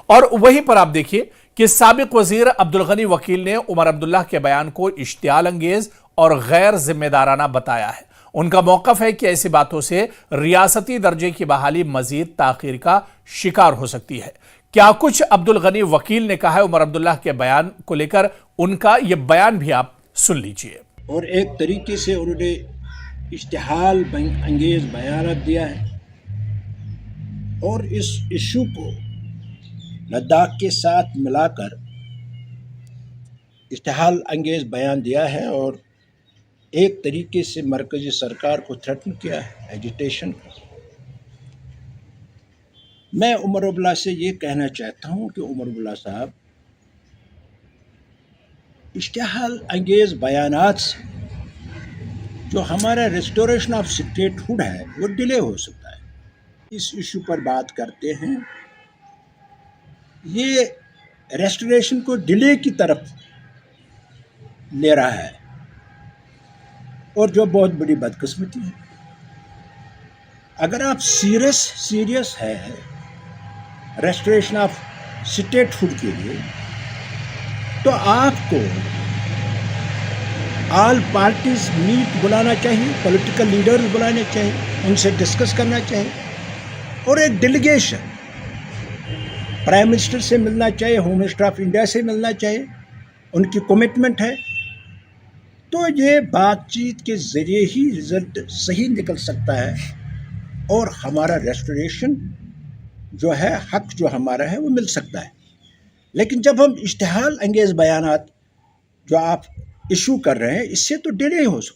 اور वहीं पर आप देखिए कि साबिक वजीर अब्दुल गनी वकील ने उमर अब्दुल्ला के बयान को इश्तियाल अंगेज और गैर जिम्मेदाराना बताया है। उनका मौकफ है कि ऐसी बातों से रियासती दर्जे की बहाली मजीद ताखीर का शिकार हो सकती है। क्या कुछ अब्दुल गनी वकील ने कहा है उमर अब्दुल्ला के बयान को लेकर, उनका यह बयान भी आप सुन लीजिए। और एक तरीके से उन्होंने इश्तिहाल अंगेज बयान दिया है और इस इशू को लद्दाख के साथ मिलाकर इश्तिहाल अंगेज बयान दिया है और एक तरीके से मरकजी सरकार को थ्रेटन किया है, एजिटेशन का। मैं उमर अब्दुल्ला से ये कहना चाहता हूँ कि उमर अब्दुल्ला साहब, इश्तिहाल अंगेज बयानात से जो हमारा रेस्टोरेशन ऑफ स्टेटहुड है वो डिले हो सकता है। इस इशू पर बात करते हैं, ये रेस्टोरेशन को डिले की तरफ ले रहा है और जो बहुत बड़ी बदकिस्मती है। अगर आप सीरियस है रेस्टोरेशन ऑफ स्टेटहुड के लिए, तो आपको ऑल पार्टीज मीट बुलाना चाहिए, पॉलिटिकल लीडर्स बुलाने चाहिए, उनसे डिस्कस करना चाहिए और एक डेलीगेशन प्राइम मिनिस्टर से मिलना चाहिए, होम मिनिस्टर ऑफ इंडिया से मिलना चाहिए। उनकी कमिटमेंट है, तो ये बातचीत के ज़रिए ही रिजल्ट सही निकल सकता है और हमारा रेस्टोरेशन जो है, हक जो हमारा है वो मिल सकता है। लेकिन जब हम इश्तिहाल अंगेज बयानात जो आप इशू कर रहे हैं, इससे तो डिले हो सकता है।